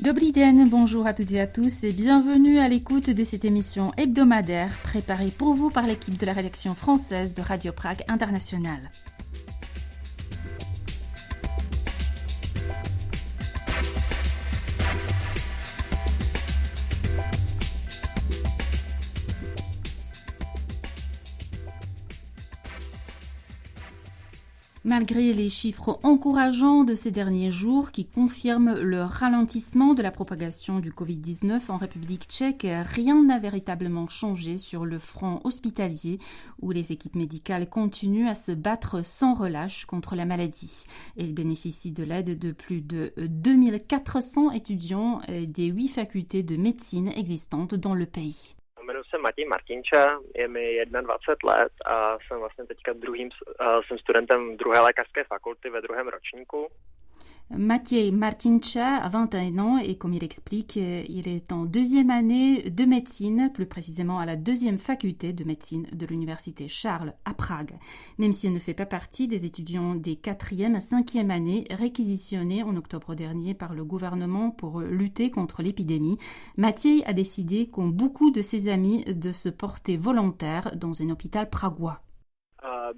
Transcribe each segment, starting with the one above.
Dobrý den, bonjour à toutes et à tous et bienvenue à l'écoute de cette émission hebdomadaire préparée pour vous par l'équipe de la rédaction française de Radio Prague International. Malgré les chiffres encourageants de ces derniers jours qui confirment le ralentissement de la propagation du Covid-19 en République tchèque, rien n'a véritablement changé sur le front hospitalier où les équipes médicales continuent à se battre sans relâche contre la maladie. Elles bénéficient de l'aide de plus de 2400 étudiants des 8 facultés de médecine existantes dans le pays. Jmenuji se Matěj Martinča, je mi 21 let a jsem vlastně teďka jsem studentem druhé lékařské fakulty ve druhém ročníku. Matěj Martinča a 21 ans et comme il explique, il est en deuxième année de médecine, plus précisément à la deuxième faculté de médecine de l'université Charles à Prague. Même s'il ne fait pas partie des étudiants des 4e à 5e années réquisitionnés en octobre dernier par le gouvernement pour lutter contre l'épidémie, Matěj a décidé, comme beaucoup de ses amis, de se porter volontaire dans un hôpital pragois.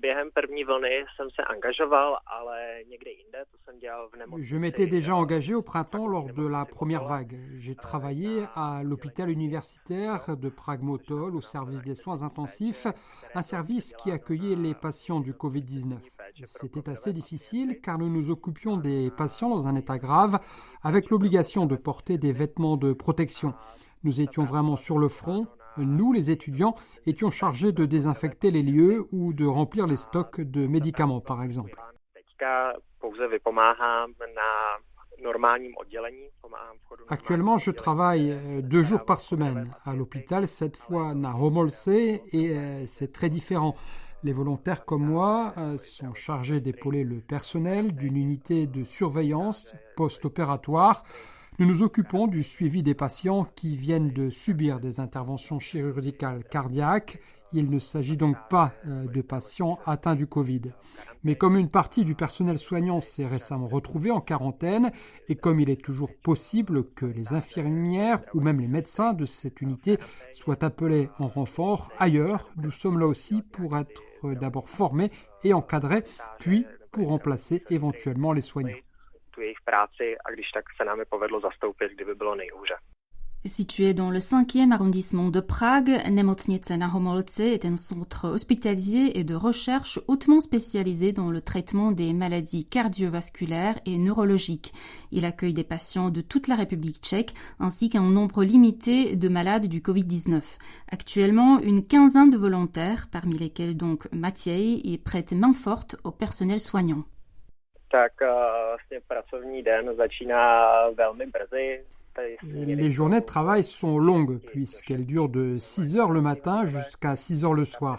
Během první vlny jsem se angažoval, ale někde jinde, to jsem dělal v nemocnici. Je m'étais déjà engagé au printemps lors de la première vague. J'ai travaillé à l'hôpital universitaire de Prague-Motol au service des soins intensifs, un service qui accueillait les patients du Covid-19. C'était assez difficile car nous nous occupions des patients dans un état grave avec l'obligation de porter des vêtements de protection. Nous étions vraiment sur le front. Nous, les étudiants, étions chargés de désinfecter les lieux ou de remplir les stocks de médicaments, par exemple. Actuellement, je travaille 2 jours par semaine à l'hôpital, cette fois à Homolce, et c'est très différent. Les volontaires comme moi sont chargés d'épauler le personnel d'une unité de surveillance post-opératoire. Nous nous occupons du suivi des patients qui viennent de subir des interventions chirurgicales cardiaques. Il ne s'agit donc pas de patients atteints du Covid. Mais comme une partie du personnel soignant s'est récemment retrouvée en quarantaine et comme il est toujours possible que les infirmières ou même les médecins de cette unité soient appelés en renfort ailleurs, nous sommes là aussi pour être d'abord formés et encadrés, puis pour remplacer éventuellement les soignants. Situé dans le 5e arrondissement de Prague, Nemocnice na Homolce est un centre hospitalier et de recherche hautement spécialisé dans le traitement des maladies cardiovasculaires et neurologiques. Il accueille des patients de toute la République tchèque ainsi qu'un nombre limité de malades du Covid-19. Actuellement, une quinzaine de volontaires, parmi lesquels donc Matěj, y prête main forte au personnel soignant. Les journées de travail sont longues puisqu'elles durent de 6 heures le matin jusqu'à 6 heures le soir.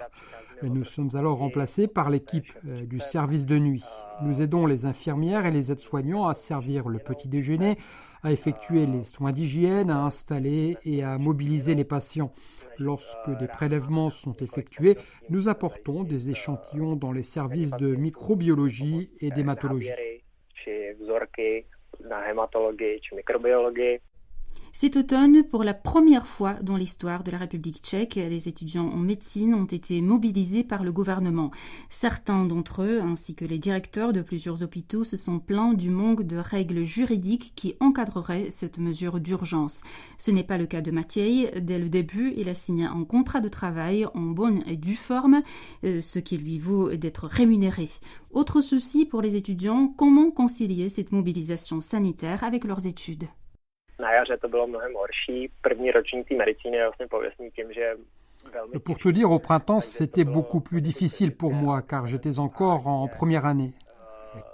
Nous sommes alors remplacés par l'équipe du service de nuit. Nous aidons les infirmières et les aides-soignants à servir le petit déjeuner, à effectuer les soins d'hygiène, à installer et à mobiliser les patients. Lorsque des prélèvements sont effectués, nous apportons des échantillons dans les services de microbiologie et d'hématologie. Cet automne, pour la première fois dans l'histoire de la République tchèque, les étudiants en médecine ont été mobilisés par le gouvernement. Certains d'entre eux, ainsi que les directeurs de plusieurs hôpitaux, se sont plaints du manque de règles juridiques qui encadreraient cette mesure d'urgence. Ce n'est pas le cas de Matěj. Dès le début, il a signé un contrat de travail en bonne et due forme, ce qui lui vaut d'être rémunéré. Autre souci pour les étudiants, comment concilier cette mobilisation sanitaire avec leurs études? Pour tout dire, au printemps, c'était beaucoup plus difficile pour moi car j'étais encore en première année.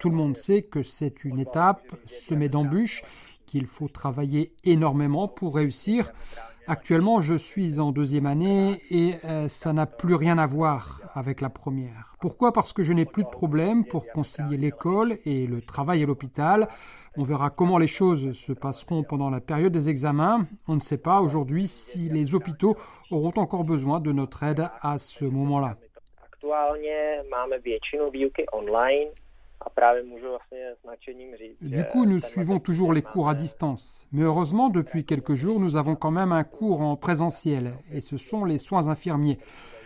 Tout le monde sait que c'est une étape semée d'embûches, qu'il faut travailler énormément pour réussir. Actuellement, je suis en deuxième année et ça n'a plus rien à voir avec la première. Pourquoi ? Parce que je n'ai plus de problème pour concilier l'école et le travail à l'hôpital. On verra comment les choses se passeront pendant la période des examens. On ne sait pas aujourd'hui si les hôpitaux auront encore besoin de notre aide à ce moment-là. Du coup, nous suivons toujours les cours à distance. Mais heureusement, depuis quelques jours, nous avons quand même un cours en présentiel. Et ce sont les soins infirmiers.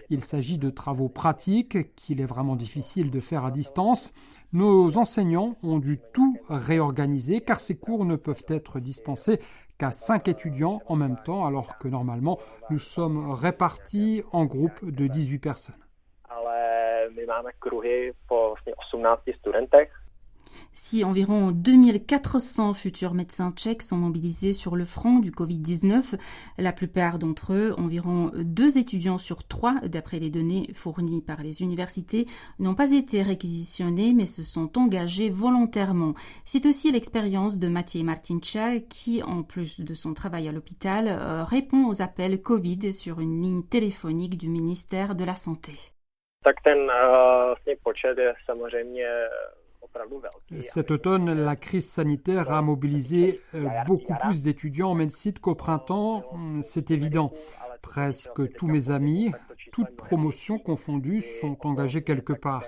Il s'agit de travaux pratiques qu'il est vraiment difficile de faire à distance. Nos enseignants ont dû tout réorganiser car ces cours ne peuvent être dispensés qu'à 5 étudiants en même temps, alors que normalement, nous sommes répartis en groupes de 18 personnes. Si environ 2400 futurs médecins tchèques sont mobilisés sur le front du Covid-19, la plupart d'entre eux, environ 2 étudiants sur 3, d'après les données fournies par les universités, n'ont pas été réquisitionnés mais se sont engagés volontairement. C'est aussi l'expérience de Maciej Martincha qui, en plus de son travail à l'hôpital, répond aux appels Covid sur une ligne téléphonique du ministère de la Santé. Cet automne, la crise sanitaire a mobilisé beaucoup plus d'étudiants en médecine qu'au printemps, c'est évident. Presque tous mes amis, toutes promotions confondues, sont engagés quelque part.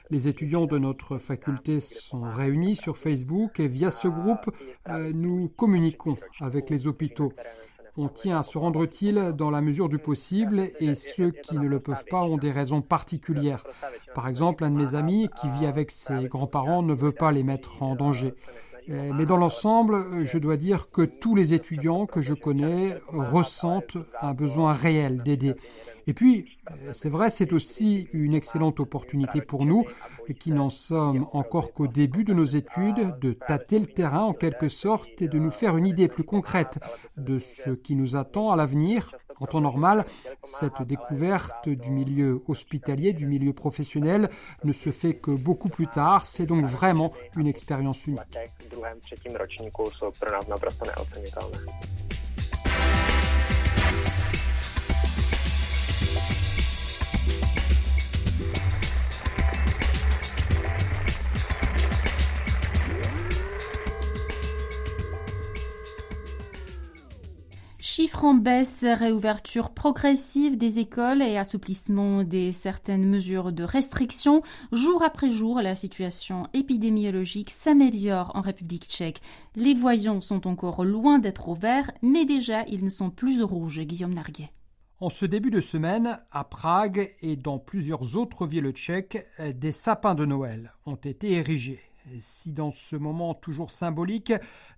Les étudiants de notre faculté sont réunis sur Facebook et via ce groupe, nous communiquons avec les hôpitaux. On tient à se rendre utile dans la mesure du possible et ceux qui ne le peuvent pas ont des raisons particulières. Par exemple, un de mes amis qui vit avec ses grands-parents ne veut pas les mettre en danger. Mais dans l'ensemble, je dois dire que tous les étudiants que je connais ressentent un besoin réel d'aider. Et puis, c'est vrai, c'est aussi une excellente opportunité pour nous, qui n'en sommes encore qu'au début de nos études, de tâter le terrain en quelque sorte et de nous faire une idée plus concrète de ce qui nous attend à l'avenir. En temps normal, cette découverte du milieu hospitalier, du milieu professionnel, ne se fait que beaucoup plus tard. C'est donc vraiment une expérience unique. Chiffres en baisse, réouverture progressive des écoles et assouplissement de certaines mesures de restriction. Jour après jour, la situation épidémiologique s'améliore en République tchèque. Les voyants sont encore loin d'être au vert, mais déjà ils ne sont plus au rouge. Guillaume Narguet. En ce début de semaine, à Prague et dans plusieurs autres villes tchèques, des sapins de Noël ont été érigés. Si dans ce moment toujours symbolique,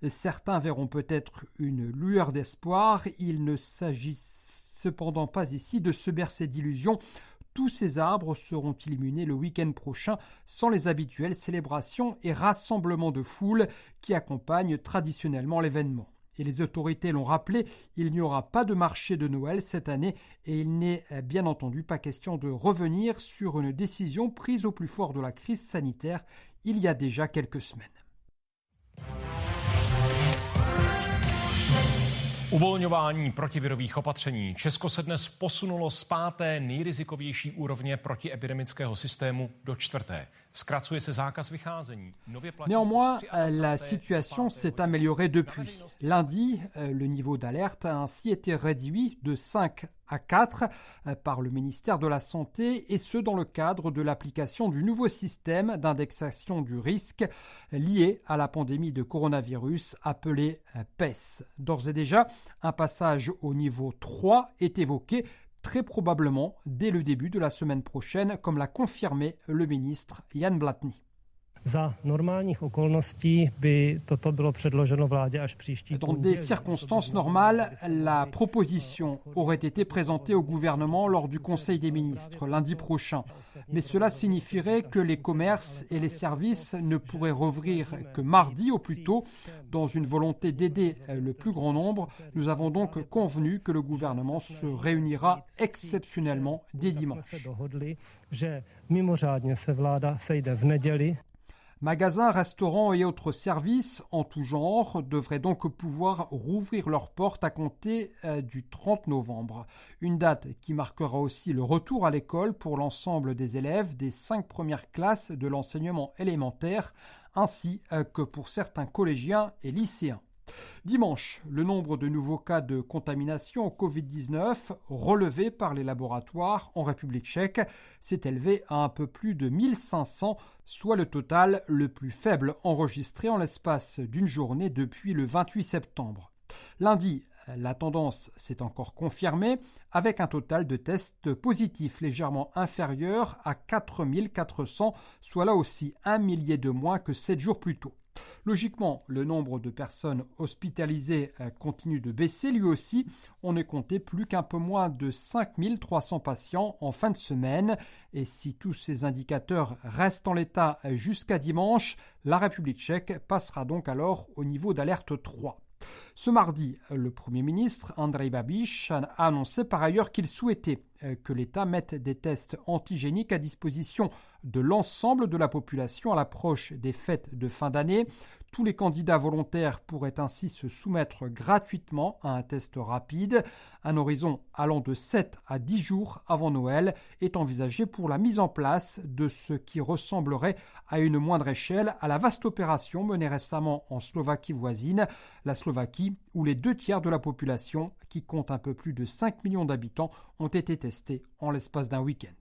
certains verront peut-être une lueur d'espoir, il ne s'agit cependant pas ici de se bercer d'illusions. Tous ces arbres seront illuminés le week-end prochain sans les habituelles célébrations et rassemblements de foule qui accompagnent traditionnellement l'événement. Et les autorités l'ont rappelé, il n'y aura pas de marché de Noël cette année et il n'est bien entendu pas question de revenir sur une décision prise au plus fort de la crise sanitaire il y a déjà quelques semaines. Uvolňování protivirových opatření. Česko se dnes posunulo z 5. nejrizikovější úrovně protiepidemického systému do 4. Zkracuje se zákaz vycházení. Néanmoins, la situation s'est améliorée depuis. Lundi, le niveau d'alerte a ainsi été réduit de 5 à 4 par le ministère de la Santé et ce dans le cadre de l'application du nouveau système d'indexation du risque lié à la pandémie de coronavirus appelé PES. D'ores et déjà, un passage au niveau 3 est évoqué très probablement dès le début de la semaine prochaine, comme l'a confirmé le ministre Jan Blatný. Dans des circonstances normales, la proposition aurait été présentée au gouvernement lors du Conseil des ministres lundi prochain. Mais cela signifierait que les commerces et les services ne pourraient rouvrir que mardi au plus tôt. Dans une volonté d'aider le plus grand nombre, nous avons donc convenu que le gouvernement se réunira exceptionnellement dès dimanche. Magasins, restaurants et autres services en tout genre devraient donc pouvoir rouvrir leurs portes à compter du 30 novembre. Une date qui marquera aussi le retour à l'école pour l'ensemble des élèves des 5 premières classes de l'enseignement élémentaire, ainsi que pour certains collégiens et lycéens. Dimanche, le nombre de nouveaux cas de contamination au Covid-19 relevés par les laboratoires en République tchèque s'est élevé à un peu plus de 1500, soit le total le plus faible enregistré en l'espace d'une journée depuis le 28 septembre. Lundi, la tendance s'est encore confirmée avec un total de tests positifs légèrement inférieur à 4400, soit là aussi 1 millier de moins que 7 jours plus tôt. Logiquement, le nombre de personnes hospitalisées continue de baisser lui aussi. On ne comptait plus qu'un peu moins de 5300 patients en fin de semaine. Et si tous ces indicateurs restent en l'état jusqu'à dimanche, la République tchèque passera donc alors au niveau d'alerte 3. Ce mardi, le Premier ministre Andrej Babiš a annoncé par ailleurs qu'il souhaitait que l'État mette des tests antigéniques à disposition de l'ensemble de la population à l'approche des fêtes de fin d'année. Tous les candidats volontaires pourraient ainsi se soumettre gratuitement à un test rapide. Un horizon allant de 7 à 10 jours avant Noël est envisagé pour la mise en place de ce qui ressemblerait à une moindre échelle à la vaste opération menée récemment en Slovaquie voisine, la Slovaquie, où les 2/3 de la population, qui compte un peu plus de 5 millions d'habitants, ont été testés en l'espace d'un week-end.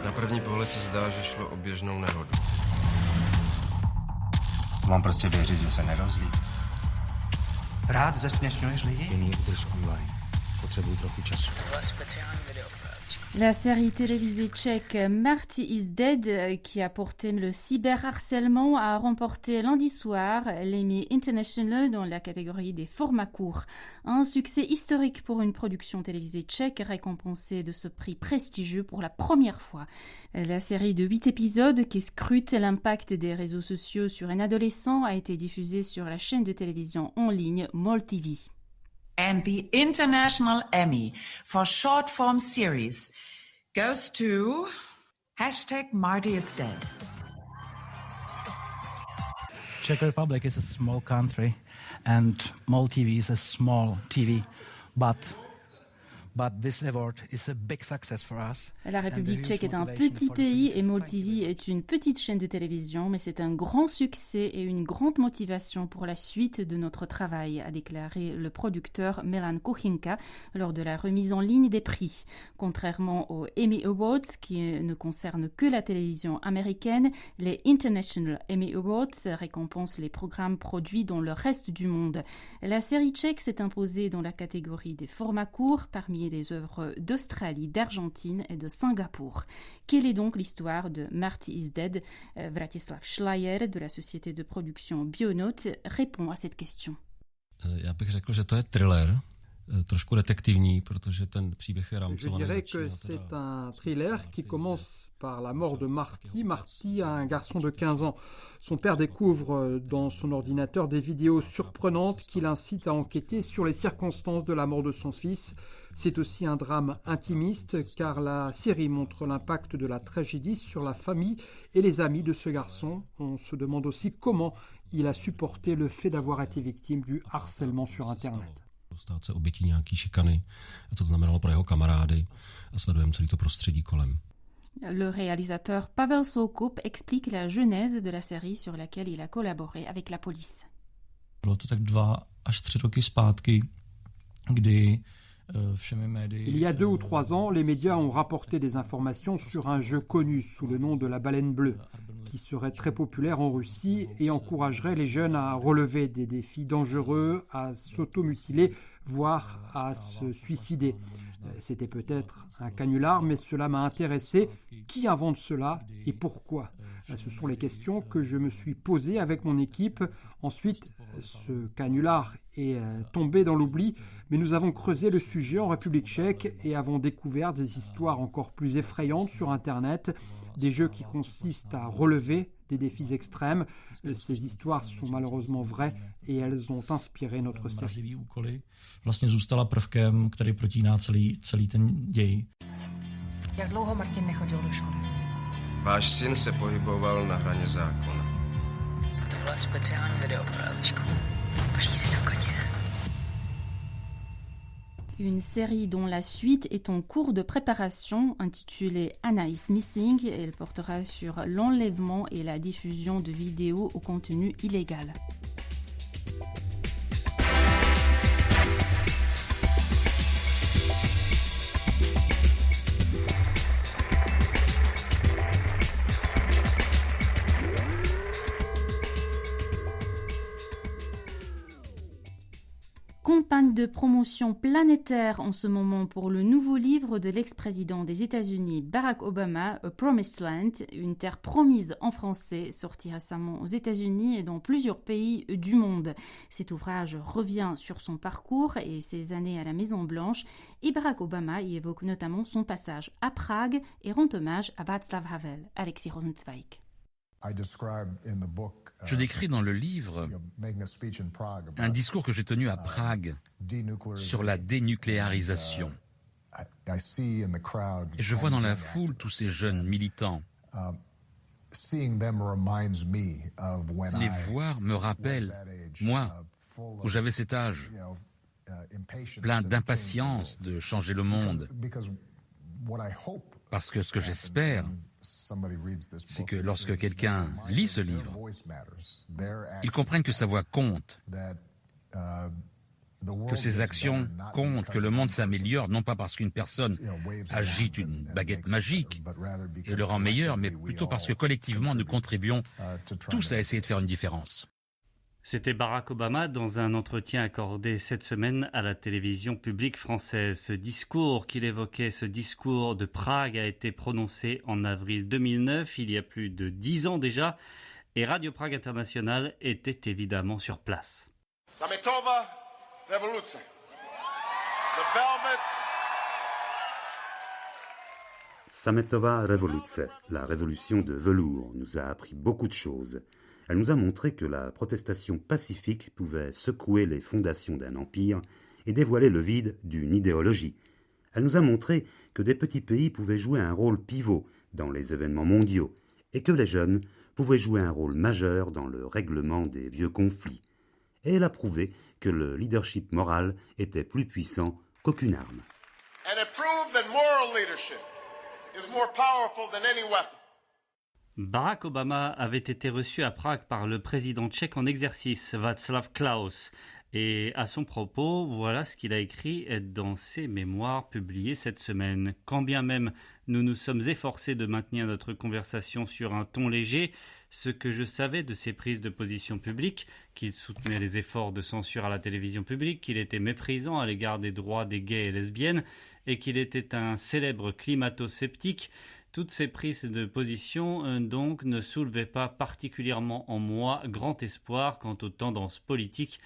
Na první pohled se zdá, že šlo o běžnou nehodu. Mám prostě věřit, že se nerozlí. Rád zesměšňuješ lidi? Jen vydrž online. Potřebuji trochu času. Tohle speciální video. La série télévisée tchèque Marty is Dead, qui a pour thème le cyberharcèlement, a remporté lundi soir l'Emmy International dans la catégorie des formats courts. Un succès historique pour une production télévisée tchèque récompensée de ce prix prestigieux pour la première fois. La série de 8 épisodes qui scrute l'impact des réseaux sociaux sur un adolescent a été diffusée sur la chaîne de télévision en ligne MOL-TV. And the International Emmy for short form series goes to #MartyIsDead. Czech Republic is a small country and MOL-TV is a small TV, but this award is a big success for us. La République tchèque est un petit pays et MOL-TV est une petite chaîne de télévision, mais c'est un grand succès et une grande motivation pour la suite de notre travail, a déclaré le producteur Milan Kuchinka lors de la remise en ligne des prix. Contrairement aux Emmy Awards, qui ne concernent que la télévision américaine, les International Emmy Awards récompensent les programmes produits dans le reste du monde. La série tchèque s'est imposée dans la catégorie des formats courts parmi les œuvres d'Australie, d'Argentine et de Singapour. Quelle est donc l'histoire de Marty is Dead? Vratislav Schleyer de la société de production Bionote répond à cette question. Já bych řekl, že to je thriller, trošku detektivní, protože ten příběh je rámcovaný. Je dirais que c'est un thriller qui commence par la mort de Marty. Marty a un garçon de 15 ans. Son père découvre dans son ordinateur des vidéos surprenantes qui l'incitent à enquêter sur les circonstances de la mort de son fils. C'est aussi un drame intimiste car la série montre l'impact de la tragédie sur la famille et les amis de ce garçon. On se demande aussi comment il a supporté le fait d'avoir été victime du harcèlement sur Internet. Stát se obětí nějaký šikany, a to znamenalo pro jeho kamarády a sledujeme celý to prostředí kolem. Le réalisateur Pavel Soukup explique la genèse de la série sur laquelle il a collaboré avec la police. Bylo to tak 2 až 3 roky zpátky, kdy Il y a 2 ou 3 ans, les médias ont rapporté des informations sur un jeu connu sous le nom de la baleine bleue, qui serait très populaire en Russie et encouragerait les jeunes à relever des défis dangereux, à s'automutiler, voire à se suicider. C'était peut-être un canular, mais cela m'a intéressé. Qui invente cela et pourquoi? Ce sont les questions que je me suis posées avec mon équipe. Ensuite, ce canular est tombé dans l'oubli, mais nous avons creusé le sujet en République tchèque et avons découvert des histoires encore plus effrayantes sur Internet, des jeux qui consistent à relever des défis extrêmes. Ces histoires sont malheureusement vraies et elles ont inspiré notre série. Vlastně zůstala prvkem, který protíná celý ten děj. Jak dlouho Martin nechodil do školy? Váš syn se pohyboval na hraně zákona. Tohle je speciální video pro Elišku. Požij si to, Kotě. Une série dont la suite est en cours de préparation, intitulée Anna is Missing. Elle portera sur l'enlèvement et la diffusion de vidéos au contenu illégal. Campagne de promotion planétaire en ce moment pour le nouveau livre de l'ex-président des États-Unis Barack Obama, A Promised Land, une terre promise en français, sorti récemment aux États-Unis et dans plusieurs pays du monde. Cet ouvrage revient sur son parcours et ses années à la Maison-Blanche, et Barack Obama y évoque notamment son passage à Prague et rend hommage à Václav Havel. Alexis Rosenzweig. Je décris dans le livre un discours que j'ai tenu à Prague sur la dénucléarisation. Et je vois dans la foule tous ces jeunes militants. Les voir me rappelle, moi, où j'avais cet âge, plein d'impatience de changer le monde. Parce que ce que j'espère, c'est que lorsque quelqu'un lit ce livre, il comprenne que sa voix compte, que ses actions comptent, que le monde s'améliore, non pas parce qu'une personne agite une baguette magique et le rend meilleur, mais plutôt parce que collectivement nous contribuons tous à essayer de faire une différence. C'était Barack Obama dans un entretien accordé cette semaine à la télévision publique française. Ce discours qu'il évoquait, ce discours de Prague, a été prononcé en avril 2009, il y a plus de 10 ans déjà, et Radio Prague International était évidemment sur place. Sametova Revoluce. The Velvet. Sametova Revoluce, la révolution de velours, nous a appris beaucoup de choses. Elle nous a montré que la protestation pacifique pouvait secouer les fondations d'un empire et dévoiler le vide d'une idéologie. Elle nous a montré que des petits pays pouvaient jouer un rôle pivot dans les événements mondiaux et que les jeunes pouvaient jouer un rôle majeur dans le règlement des vieux conflits. Et elle a prouvé que le leadership moral était plus puissant qu'aucune arme. And it proved that moral leadership is more powerful than any weapon. Barack Obama avait été reçu à Prague par le président tchèque en exercice, Václav Klaus. Et à son propos, voilà ce qu'il a écrit dans ses mémoires publiées cette semaine. Quand bien même nous nous sommes efforcés de maintenir notre conversation sur un ton léger, ce que je savais de ses prises de position publiques, qu'il soutenait les efforts de censure à la télévision publique, qu'il était méprisant à l'égard des droits des gays et lesbiennes, et qu'il était un célèbre climato-sceptique, toutes ces prises de position donc ne soulevaient pas particulièrement en moi grand espoir quant aux tendances politiques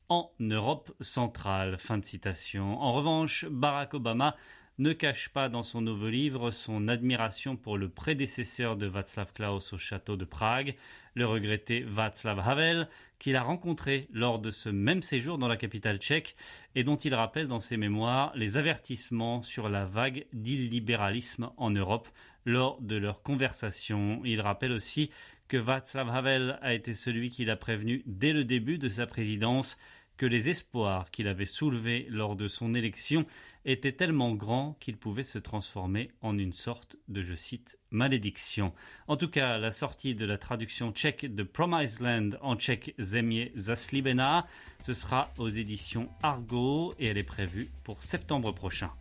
en Europe centrale. Fin de citation. En revanche, Barack Obama ne cache pas dans son nouveau livre son admiration pour le prédécesseur de Václav Klaus au château de Prague, le regretté Václav Havel, qu'il a rencontré lors de ce même séjour dans la capitale tchèque et dont il rappelle dans ses mémoires les avertissements sur la vague d'illibéralisme en Europe lors de leur conversation. Il rappelle aussi que Václav Havel a été celui qui l'a prévenu dès le début de sa présidence que les espoirs qu'il avait soulevés lors de son élection étaient tellement grands qu'ils pouvaient se transformer en une sorte de, je cite, malédiction. En tout cas, la sortie de la traduction tchèque de Promised Land en tchèque Země zaslíbená, ce sera aux éditions Argo et elle est prévue pour septembre prochain.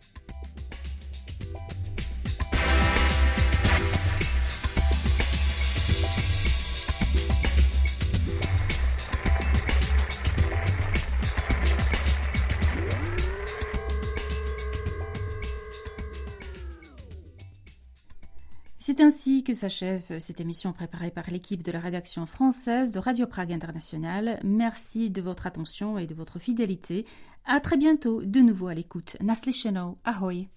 C'est ainsi que s'achève cette émission préparée par l'équipe de la rédaction française de Radio Prague International. Merci de votre attention et de votre fidélité. À très bientôt, de nouveau à l'écoute. Naslyšenou, ahoj.